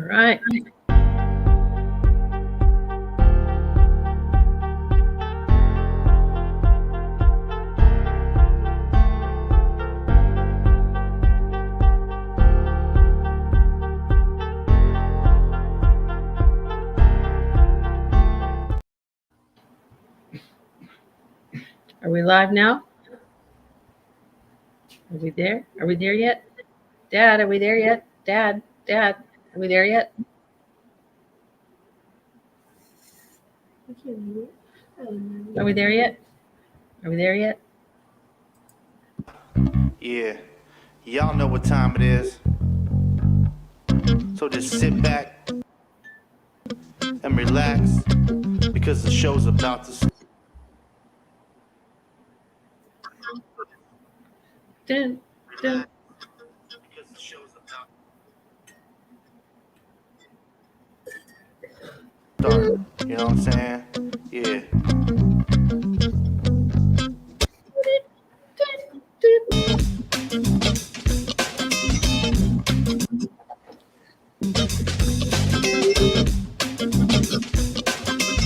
right. Are we live now? Are we there? Are we there yet? Dad, are we there yet? Dad, are we there yet? Are we there yet? Are we there yet? Yeah, y'all know what time it is. So just sit back and relax because the show's about to start. Dun, dun. Because the show's about to start. You know what I'm saying? Yeah.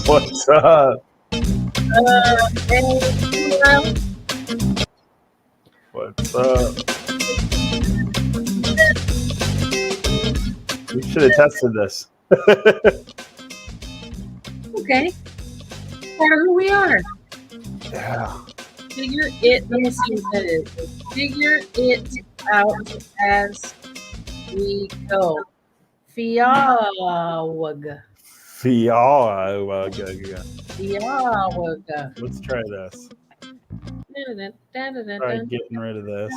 What's up? Hey, What's up? We should have tested this. okay. Part of who we are. Yeah. Figure it. Let me see what that is. Figure it out as we go. Fiawag. Fiawag. Fiawag. Let's try this. Try getting rid of this.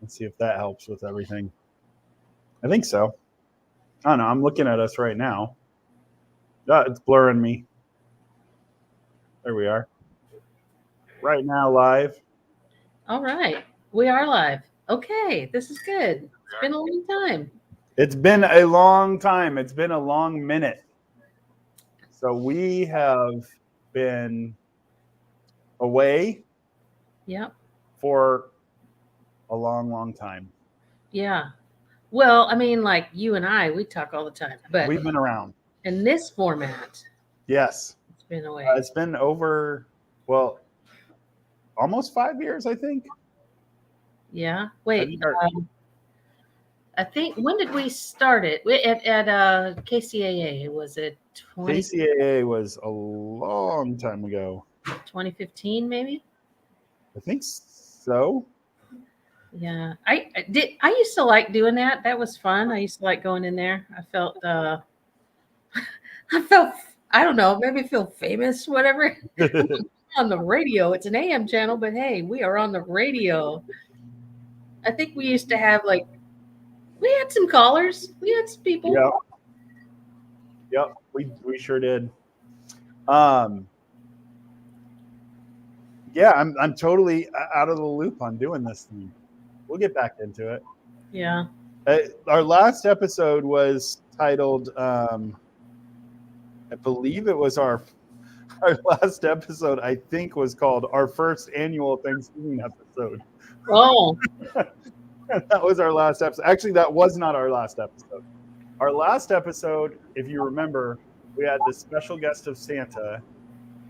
Let's see if that helps with everything. I think so. I don't know. I'm looking at us right now. It's blurring me. There we are. Right now, live. All right. We are live. Okay. This is good. It's been a long time. It's been a long time. It's been a long minute. So we have been away Yep. for a long, long time. Yeah. Well, I mean, like you and I, we talk all the time, but We've been around. in this format, Yes. it's been away. It's been over, well, almost 5 years, I think. Yeah. Wait. I think when did we start it? At KCAA? Was it KCAA was a long time ago. 2015 maybe? I think so. Yeah. I used to like doing that. That was fun. I used to like going in there. I felt I don't know, maybe feel famous, whatever. On the radio. It's an AM channel, but hey, we are on the radio. I think we used to have we had some callers. We had some people. Yep, we sure did. Yeah, I'm totally out of the loop on doing this thing. We'll get back into it. Yeah. Our last episode was titled, I believe it was our last episode, I think, was called our first annual Thanksgiving episode. Oh. That was our last episode. Actually, that was not our last episode. Our last episode, if you remember, we had this special guest of Santa.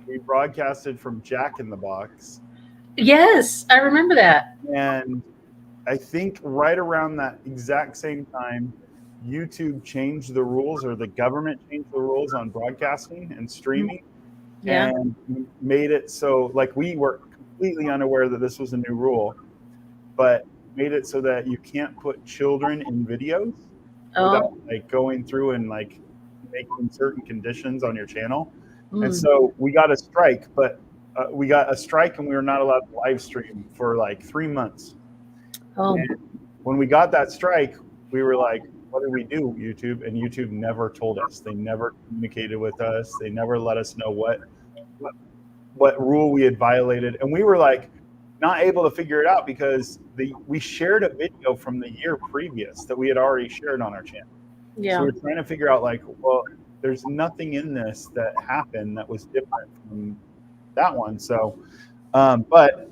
We broadcasted from Jack in the Box. Yes, I remember that. And I think right around that exact same time, YouTube changed the rules, or the government changed the rules on broadcasting and streaming. Yeah. And made it so, like, we were completely unaware that this was a new rule, but made it so that you can't put children in videos without like going through and like making certain conditions on your channel. And so we got a strike, but we got a strike and we were not allowed to live stream for like 3 months. And when we got that strike, we were like, what do we do, YouTube? And YouTube never told us. They never communicated with us. They never let us know what rule we had violated. And we were like not able to figure it out because we shared a video from the year previous that we had already shared on our channel. Yeah. So we're trying to figure out like, well, there's nothing in this that happened that was different from that one. So, but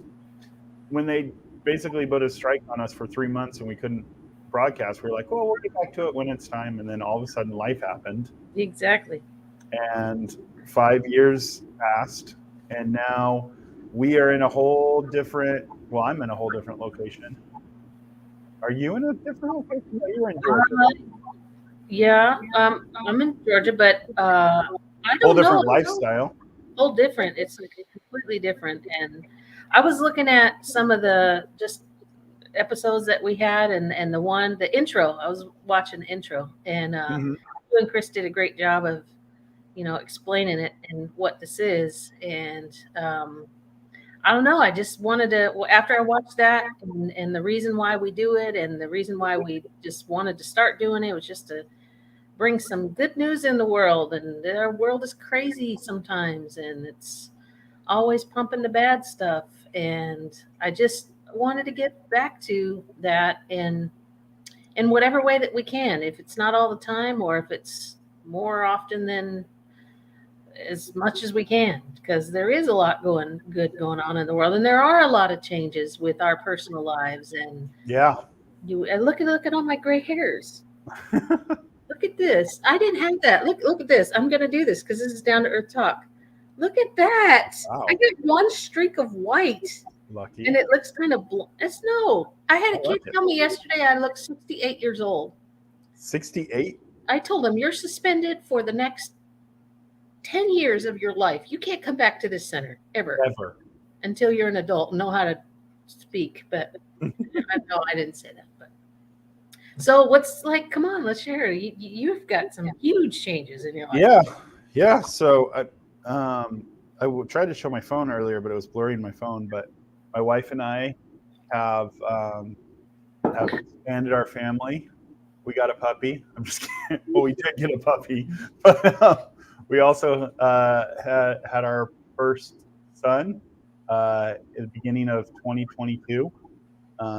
when they basically put a strike on us for 3 months and we couldn't broadcast. We were like, well, we'll get back to it when it's time. And then all of a sudden life happened. Exactly. And 5 years passed. And now we are in a whole different, well, I'm in a whole different location. Are you in a different location? No, you're in Georgia. Yeah, I'm in Georgia, but I Whole don't different know. lifestyle. Whole different. It's like completely different. And I was looking at some of the just episodes that we had, and the intro. I was watching the intro, and Mhm. you and Chris did a great job of, explaining it and what this is. And I don't know. I just wanted to, after I watched that, and the reason why we do it, and the reason why we just wanted to start doing it was just to bring some good news in the world. And our world is crazy sometimes, and it's always pumping the bad stuff. And I just wanted to get back to that in whatever way that we can. If it's not all the time, or if it's more often than as much as we can, because there is a lot going on in the world, and there are a lot of changes with our personal lives. And Yeah. and look at all my gray hairs. Look at this. I didn't have that. Look at this. I'm gonna do this because this is down to earth talk. Look at that. Wow. I get one streak of white, Lucky. and it looks kind of it's no. I had a I kid like it. tell me yesterday I look 68 years old. 68? I told him, you're suspended for the next 10 years of your life. You can't come back to this center ever until you're an adult and know how to speak. But no, I didn't say that. But so what's like? Come on, let's share. You've got some huge changes in your life. Yeah. So I tried to show my phone earlier, but it was blurring my phone. But my wife and I have expanded our family. We got a puppy. I'm just kidding. Well, we did get a puppy, but we also had our first son at the beginning of 2022.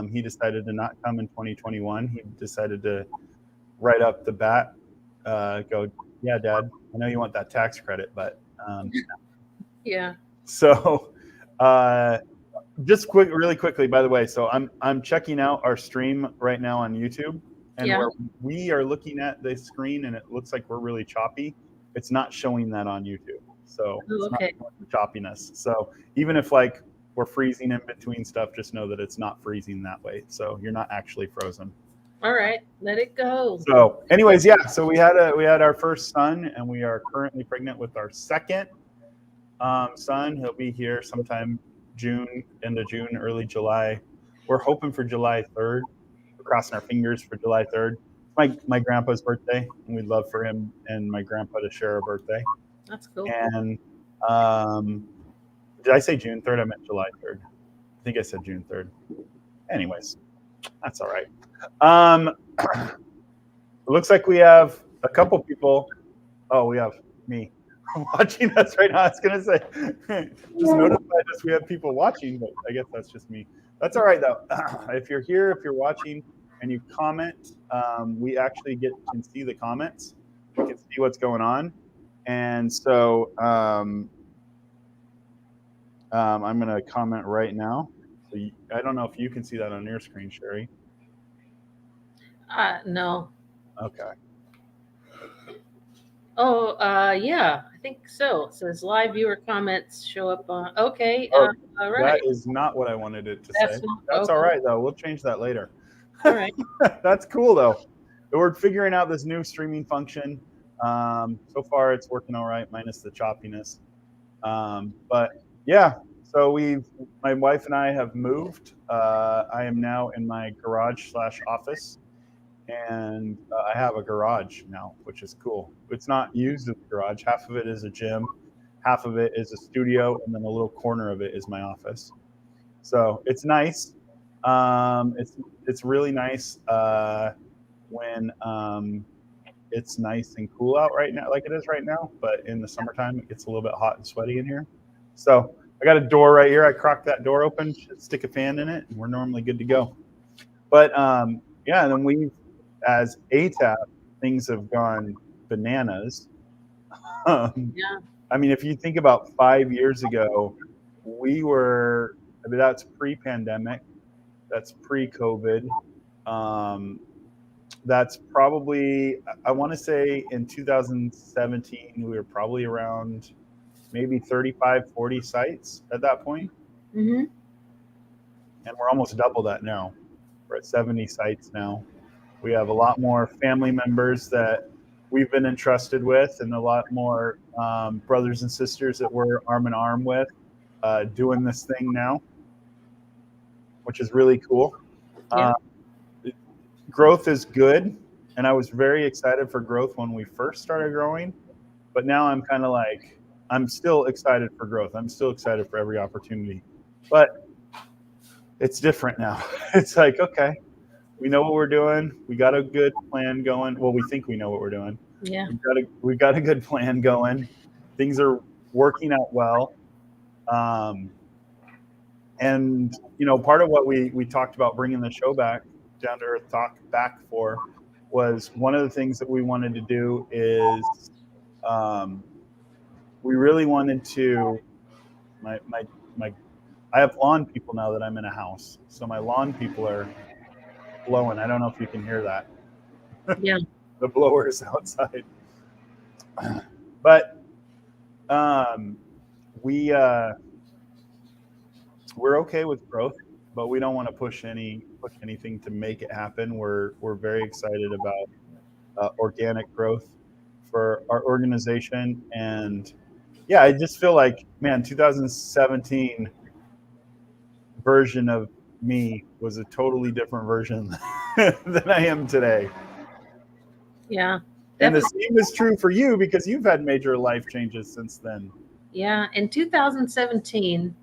He decided to not come in 2021. He decided to right up the bat go, yeah, Dad, I know you want that tax credit, but Yeah. So just really quickly, by the way, so I'm checking out our stream right now on YouTube, and Yeah. where we are looking at the screen and it looks like we're really choppy, it's not showing that on YouTube. So it's not Okay. showing the choppiness. So even if like we're freezing in between stuff, just know that it's not freezing that way. So you're not actually frozen. All right. Let it go. So anyways, yeah, so we had our first son, and we are currently pregnant with our second son. He'll be here sometime end of June, early July. We're hoping for July 3rd. We're crossing our fingers for July 3rd. My grandpa's birthday, and we'd love for him and my grandpa to share a birthday. That's cool. And did I say June 3rd? I meant July 3rd. I think I said June 3rd. Anyways, that's all right. It looks like we have a couple people. Oh, we have me watching us right now. I was going to say, just notified us we have people watching, but I guess that's just me. That's all right, though. If you're here, if you're watching and you comment, we actually can see the comments. We can see what's going on. And so I'm going to comment right now. So I don't know if you can see that on your screen, Sherry. No. Okay. Oh, yeah, I think so. It says live viewer comments show up on. Okay. Oh, all right. That is not what I wanted it to That's say. not- That's okay. all right, though. We'll change that later. All right. That's cool, though. We're figuring out this new streaming function. So far, it's working all right, minus the choppiness. But yeah, so my wife and I have moved. I am now in my garage/office, and I have a garage now, which is cool. It's not used as a garage. Half of it is a gym, half of it is a studio, and then a little corner of it is my office. So it's nice. It's really nice when it's nice and cool out right now, like it is right now. But in the summertime, it gets a little bit hot and sweaty in here. So I got a door right here. I cracked that door open, stick a fan in it, and we're normally good to go. But yeah, and then as ATAP, things have gone bananas. Yeah. I mean, if you think about 5 years ago, that's pre-pandemic, that's pre-COVID. That's probably, I want to say in 2017, we were probably around maybe 35, 40 sites at that point. Mm-hmm. And we're almost double that now. We're at 70 sites now. We have a lot more family members that we've been entrusted with, and a lot more brothers and sisters that we're arm in arm with doing this thing now, which is really cool. Yeah. Growth is good, and I was very excited for growth when we first started growing, but now I'm kind of like, I'm still excited for growth. I'm still excited for every opportunity, but it's different now. It's like, okay, we know what we're doing. We got a good plan going. Well, we think we know what we're doing. Yeah. We've got a good plan going. Things are working out well. And, you know, part of what we talked about bringing the show back, Down to Earth Talk, back for, was one of the things that we wanted to do is we really wanted to, I have lawn people now that I'm in a house. So my lawn people are blowing. I don't know if you can hear that. Yeah. The blowers outside. But we're okay with growth, but we don't want to push anything to make it happen. We're very excited about organic growth for our organization, and yeah, I just feel like, man, 2017 version of me was a totally different version than I am today. Yeah. And the same is true for you, because you've had major life changes since then. Yeah. In 2017,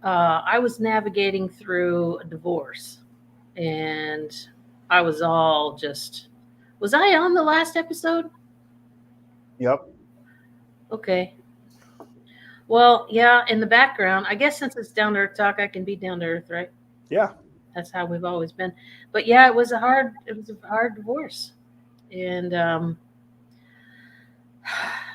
I was navigating through a divorce, and I was all just, was I on the last episode? Yep. Okay. Well, yeah, in the background, I guess since it's Down to Earth Talk, I can be down to earth, right? Yeah. That's how we've always been. But yeah, it was a hard divorce. And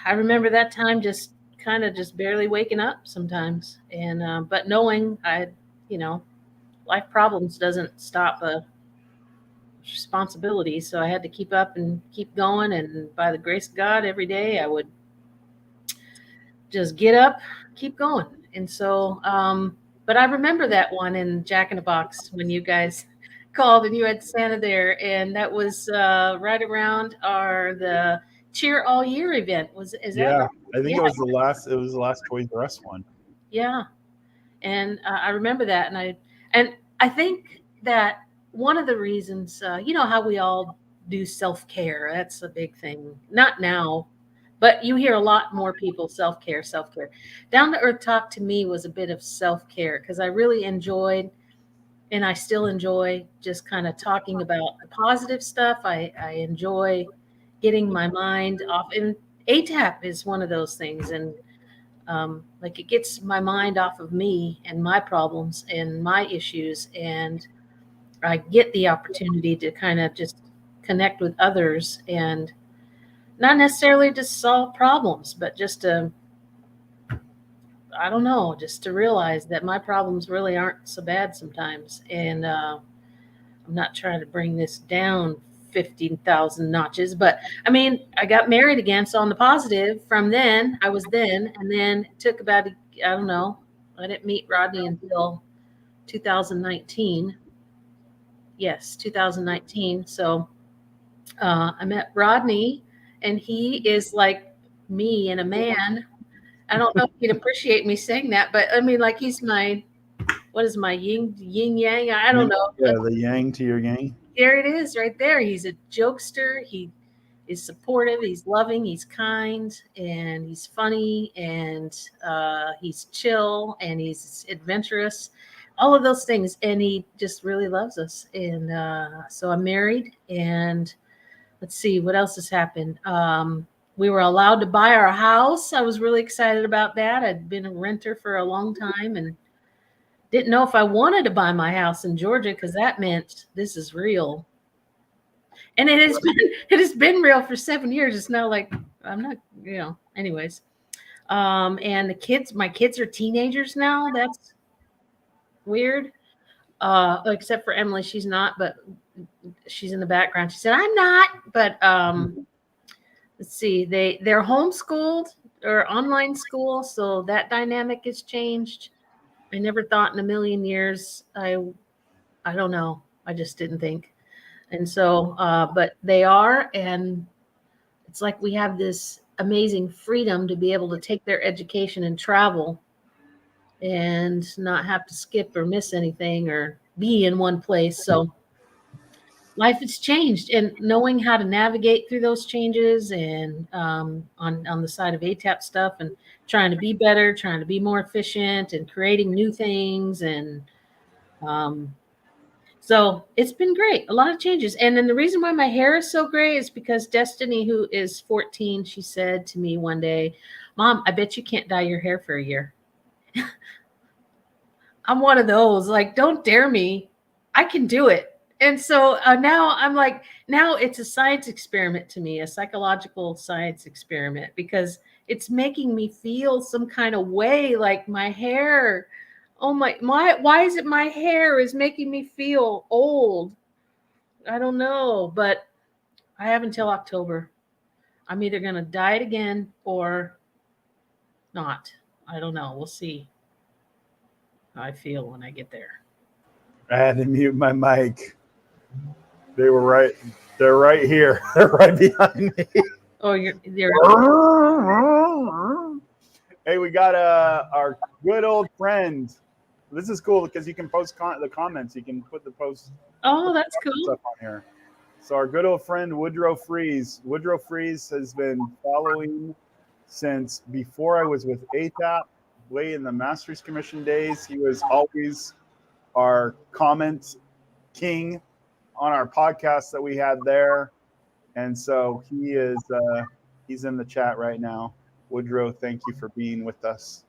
I remember that time just kind of just barely waking up sometimes. And but knowing life problems doesn't stop a responsibility. So I had to keep up and keep going. And by the grace of God, every day I would just get up, keep going. And so, but I remember that one in Jack in the Box when you guys called and you had Santa there, and that was right around the Cheer All Year event. Is that right? I think it was the last Toys R Us one. Yeah. And I remember that, and I think that one of the reasons, you know how we all do self-care, that's a big thing. Not now, but you hear a lot more people self-care. Down to Earth Talk to me was a bit of self-care, because I really enjoyed, and I still enjoy, just kind of talking about the positive stuff. I enjoy getting my mind off, and ATAP is one of those things. And like, it gets my mind off of me and my problems and my issues, and I get the opportunity to kind of just connect with others, and not necessarily to solve problems, but just to, I don't know, just to realize that my problems really aren't so bad sometimes. And I'm not trying to bring this down 15,000 notches, but I mean, I got married again. So on the positive from then, and then it took about, I don't know, I didn't meet Rodney until 2019. Yes, 2019. So I met Rodney, and he is like me and a man. I don't know if you'd appreciate me saying that, but I mean, like, he's my, what is my yin yang? I don't know. Yeah, the yang to your yang. There it is, right there. He's a jokester. He is supportive. He's loving. He's kind, and he's funny, and he's chill, and he's adventurous. All of those things, and he just really loves us. And so I'm married, and let's see what else has happened. We were allowed to buy our house. I was really excited about that. I'd been a renter for a long time and didn't know if I wanted to buy my house in Georgia, because that meant this is real. And it has been real for 7 years. It's now like, I'm not, anyways. And my kids are teenagers now. That's weird. Except for Emily, she's not, but she's in the background. She said, "I'm not," but let's see. They're homeschooled or online school, so that dynamic has changed. I never thought in a million years. I don't know. I just didn't think. And so, but they are, and it's like we have this amazing freedom to be able to take their education and travel and not have to skip or miss anything or be in one place. So life has changed, and knowing how to navigate through those changes, and on the side of ATAP stuff, and trying to be better, trying to be more efficient, and creating new things, and so it's been great. A lot of changes. And then the reason why my hair is so gray is because Destiny, who is 14, she said to me one day, "Mom, I bet you can't dye your hair for a year." I'm one of those, like, don't dare me. I can do it. And so now I'm like, now it's a science experiment to me, a psychological science experiment, because it's making me feel some kind of way, like my hair. Oh my, why is it my hair is making me feel old? I don't know, but I have until October. I'm either going to dye it again or not. I don't know. We'll see how I feel when I get there. I had to mute my mic. They were right. They're right here. They're right behind me. Oh, you're Hey, we got our good old friend. This is cool because you can post the comments. You can put the posts. Oh, that's cool. Up on here. So our good old friend Woodrow Freeze. Woodrow Freeze has been following since before I was with ATAP, way in the Masters Commission days. He was always our comment king on our podcast that we had there. And so he is he's in the chat right now. Woodrow, thank you for being with us.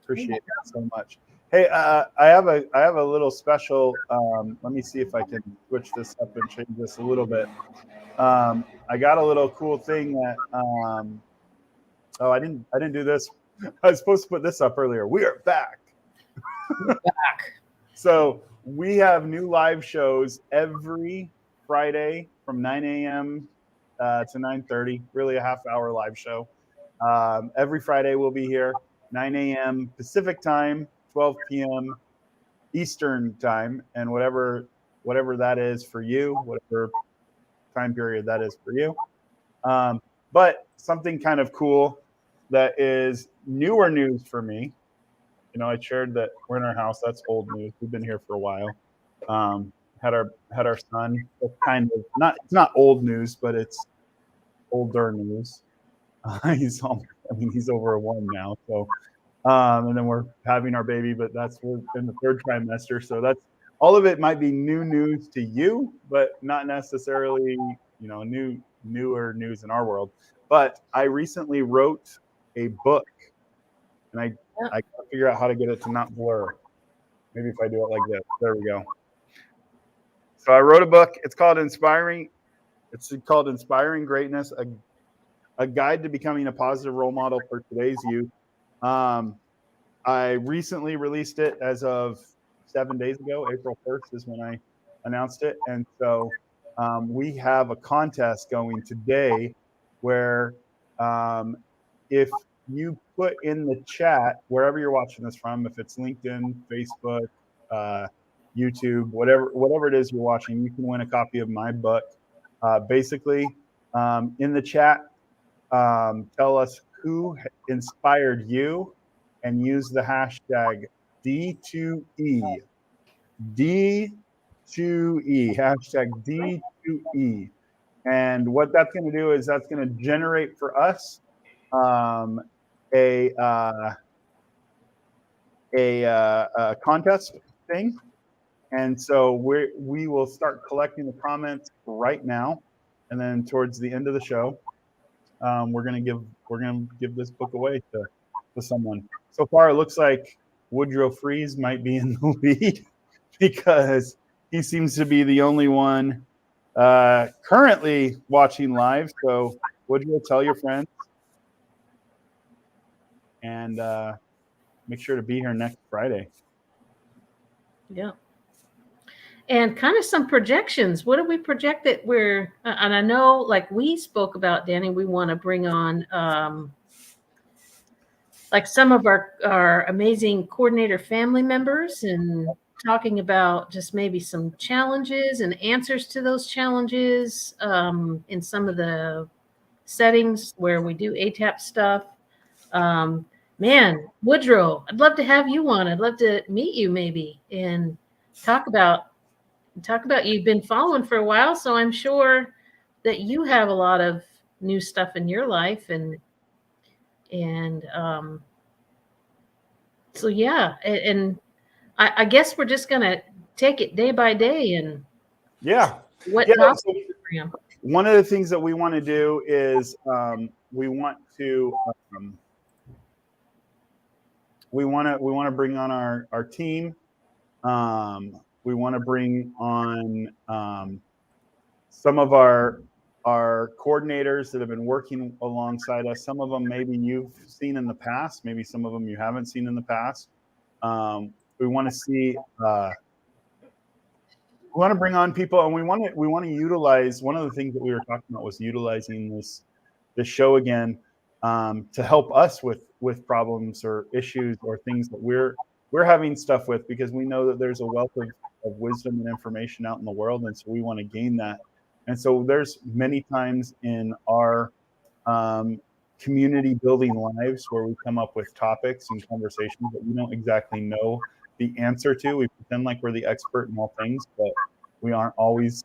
Appreciate that so much. Hey, I have a little special. Let me see if I can switch this up and change this a little bit. I got a little cool thing that. I didn't do this. I was supposed to put this up earlier. We are back. Back. So we have new live shows every Friday from 9 a.m. To 9:30. Really a half-hour live show. Every Friday we'll be here, 9 a.m. Pacific time, 12 p.m. Eastern time, and whatever that is for you, whatever time period that is for you. But something kind of cool that is newer news for me. You know, I shared that we're in our house. That's old news. We've been here for a while. Had our son. It's kind of it's not old news, but it's older news. He's over 1 now. So, and then we're having our baby, but we're in the 3rd trimester. So that's all of it might be new news to you, but not necessarily, newer news in our world. But I recently wrote a book, and I gotta figure out how to get it to not blur. Maybe if I do it like this. There we go. So I wrote a book. It's called Inspiring Greatness, a guide to becoming a positive role model for today's youth. I recently released it as of 7 days ago. April 1st is when I announced it. And so we have a contest going today where if you put in the chat, wherever you're watching this from, if it's LinkedIn, Facebook, YouTube, whatever it is you're watching, you can win a copy of my book. Basically, in the chat, tell us who inspired you and use the hashtag D2E. D2E, hashtag D2E. And what that's going to do is that's going to generate for us a contest thing. And so we will start collecting the comments right now, and then towards the end of the show, we're gonna give this book away to someone. So far, it looks like Woodrow Freeze might be in the lead because he seems to be the only one currently watching live. So Woodrow, tell your friends, and make sure to be here next Friday. Yeah. and kind of some projections. What do we project that we're, and I know like we spoke about, Danny, we want to bring on like some of our amazing coordinator family members and talking about just maybe some challenges and answers to those challenges in some of the settings where we do ATAP stuff. Man, Woodrow, I'd love to have you on. I'd love to meet you maybe and talk about you've been following for a while, so I'm sure that you have a lot of new stuff in your life and so yeah, and I guess we're just gonna take it day by day and what topics So to bring up. one of the things that we want to do is we want to bring on our team. We want to bring on some of our coordinators that have been working alongside us. Some of them maybe you've seen in the past, maybe some of them you haven't seen in the past. We want to see. We want to bring on people, and we want to utilize. One of the things that we were talking about was utilizing this show again to help us with problems or issues or things that we're having stuff with, because we know that there's a wealth of wisdom and information out in the world, and so we want to gain that. And so there's many times in our community building lives where we come up with topics and conversations that we don't exactly know the answer to. We pretend like we're the expert in all things, but we aren't always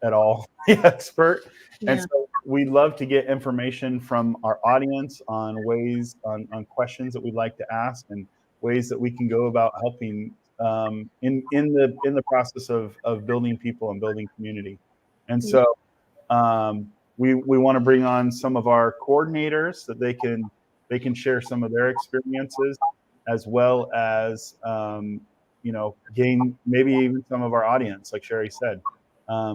at all the expert. Yeah. And so we love to get information from our audience on ways, on questions that we'd like to ask and ways that we can go about helping in the process of building people and building community. And so we want to bring on some of our coordinators that they can share some of their experiences, as well as gain maybe even some of our audience, like Sherry said,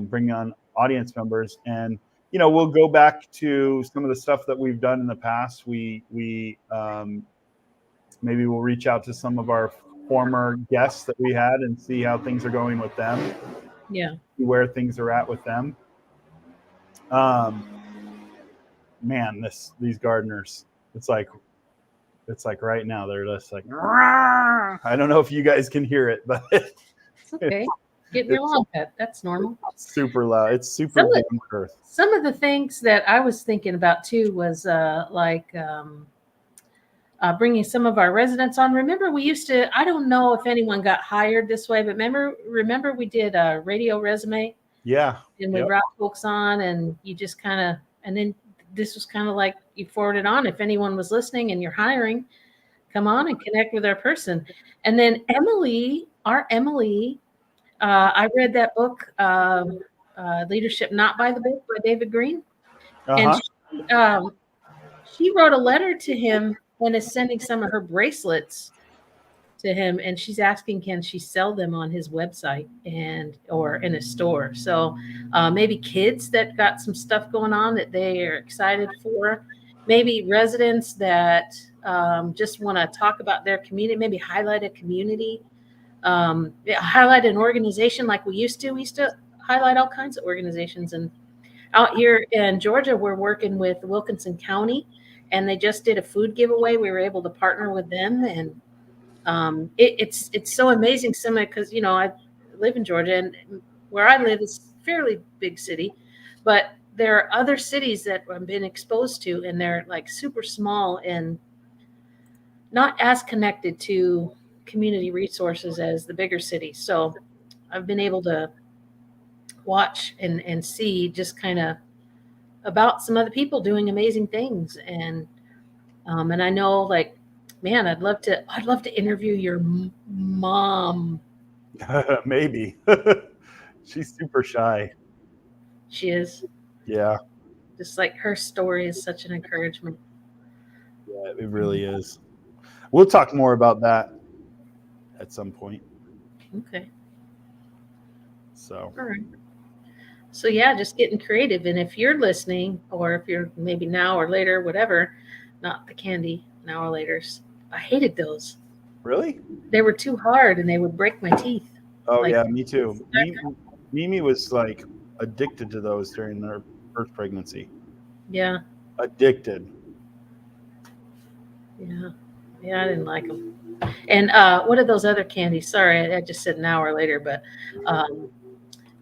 bring on audience members, and we'll go back to some of the stuff that we've done in the past. We maybe we'll reach out to some of our former guests that we had and see how things are going with them. Yeah. See where things are at with them. Man, these gardeners, it's like right now they're just like, I don't know if you guys can hear it, but It's okay. Get your lawn cut. That's normal. It's super loud. It's super down to earth. Some of the things that I was thinking about too was bringing some of our residents on. Remember, we used to, I don't know if anyone got hired this way, but remember we did a radio resume? Yeah. And we brought folks on, and you just kind of, and then this was kind of like you forwarded on. If anyone was listening and you're hiring, come on and connect with our person. And then Emily, I read that book, Leadership Not by the Book by David Green. And she wrote a letter to him and is sending some of her bracelets to him, and she's asking, can she sell them on his website or in a store? So maybe kids that got some stuff going on that they are excited for, maybe residents that just want to talk about their community, maybe highlight a community, highlight an organization like we used to. We used to highlight all kinds of organizations. And out here in Georgia, we're working with Wilkinson County, and they just did a food giveaway. We were able to partner with them, and it's so amazing, because I live in Georgia, and where I live is a fairly big city, but there are other cities that I've been exposed to, and they're like super small and not as connected to community resources as the bigger cities. So I've been able to watch and see just kind of about some other people doing amazing things, and I know, like, man, I'd love to interview your mom. Maybe. She's super shy. She is. Yeah. Just like her story is such an encouragement. Yeah, it really is. We'll talk more about that at some point. Okay. So. All right. So yeah, just getting creative. And if you're listening, or if you're maybe now or later, whatever, not the candy now or later's. I hated those. Really? They were too hard and they would break my teeth. Oh Like, yeah, me too. Mimi was like addicted to those during their first pregnancy. yeah, Addicted. yeah, yeah. I didn't like them. And what are those other candies? Sorry, I just said an hour later, but um,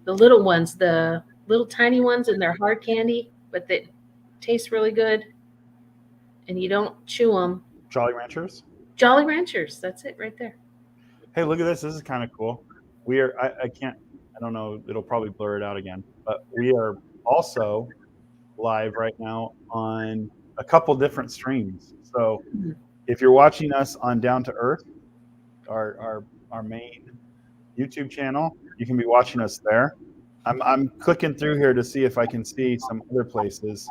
the little ones, the little tiny ones, and they're hard candy, but they taste really good, and you don't chew them. Jolly Ranchers. Jolly Ranchers. That's it right there. Hey, look at this. This is kind of cool. We are. I can't. I don't know. It'll probably blur it out again. But we are also live right now on a couple different streams. So Mhm. if you're watching us on Down to Earth, our main YouTube channel, you can be watching us there. I'm clicking through here to see if I can see some other places.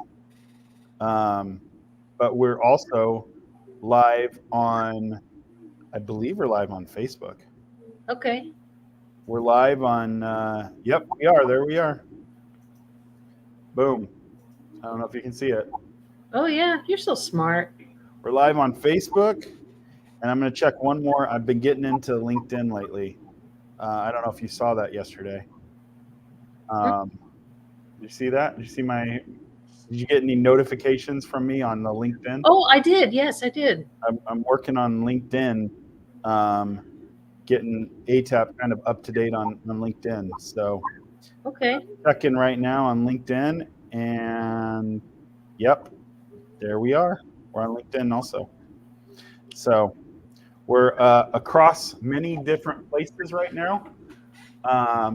But we're also live on, I believe we're live on Facebook. Okay. We're live on, yep, we are. There we are. Boom. I don't know if you can see it. Oh yeah, you're so smart. We're live on Facebook, and I'm going to check one more. I've been getting into LinkedIn lately. I don't know if you saw that yesterday. Did you see that? Did you get any notifications from me on the LinkedIn? Oh, I did. Yes, I did. I'm working on LinkedIn, getting ATAP kind of up to date on LinkedIn. So Okay. checking right now on LinkedIn, and yep, there we are. We're on LinkedIn also. So we're across many different places right now.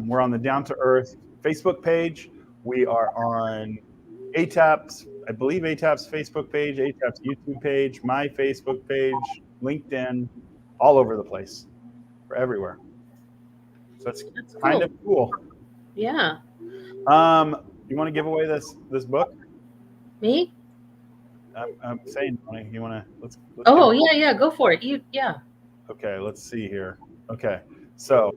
We're on the Down to Earth Facebook page. We are on ATAP's, I believe ATAP's Facebook page, ATAP's YouTube page, my Facebook page, LinkedIn, all over the place. We're everywhere. So it's That's cool. kind of cool. Yeah. You want to give away this book? Me? I'm saying, you want to let's Oh give it- yeah, go for it. Yeah. Okay, let's see here. Okay, so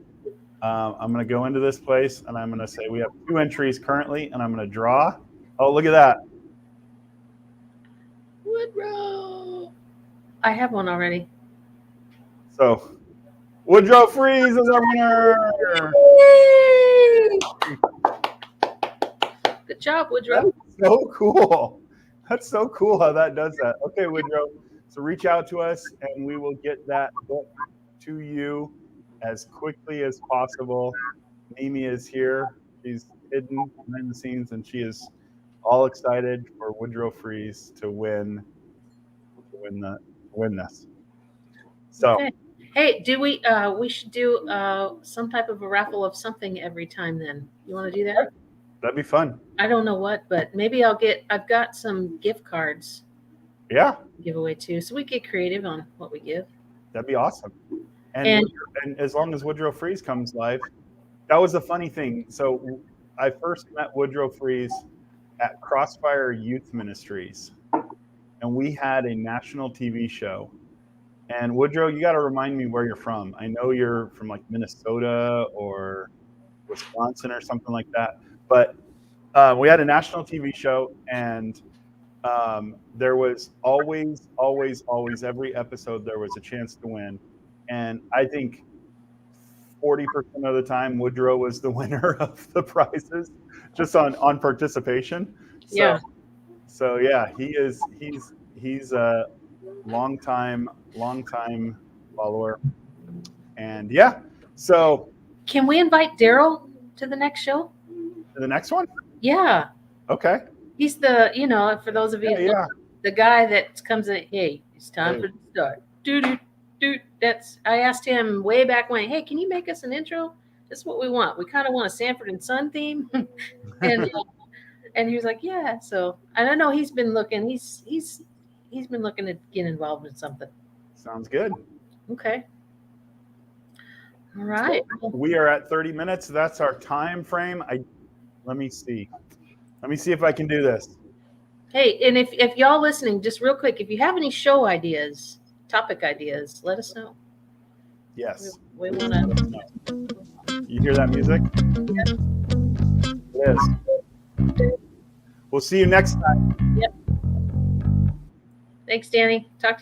I'm going to go into this place, and I'm going to say we have 2 entries currently, and I'm going to draw. Oh, look at that. Woodrow. I have one already. So Woodrow Freeze is our winner. Yay! Good job, Woodrow. That's so cool. That's so cool how that does that. Okay, Woodrow. So reach out to us, and we will get that book to you as quickly as possible. Mimi is here. She's hidden behind the scenes, and she is all excited for Woodrow Freeze to win this. So Okay. Hey, do we should do some type of a raffle of something every time then. You want to do that? that'd be fun. I don't know what, but maybe I've got some gift cards Yeah, to give away too. So we get creative on what we give. that'd be awesome. And- And as long as Woodrow Freeze comes live, that was a funny thing. So I first met Woodrow Freeze at Crossfire Youth Ministries, and we had a national TV show. And Woodrow, you got to remind me where you're from. I know you're from like Minnesota or Wisconsin or something like that. But we had a national TV show, and there was always every episode there was a chance to win. And I think 40% of the time Woodrow was the winner of the prizes, just on participation. Yeah. So yeah, he's a long time follower, and yeah. So Can we invite Daryl to the next show? the next one, Yeah. okay, He's the, for those of you, yeah. the guy that comes in, hey, it's time Hey. for the start. Doo. I asked him way back when, hey, can you make us an intro? That's what we want. We kind of want a Sanford and Son theme. and he was like, yeah. So I don't know. He's been looking. He's been looking to get involved in something. Sounds good. Okay. All right. We are at 30 minutes. That's our time frame. Let me see if I can do this. Hey, and if y'all listening, just real quick, if you have any show ideas, topic ideas, let us know. Yes. We want to. You hear that music? It is. We'll see you next time. Thanks, Danny. Talk to you.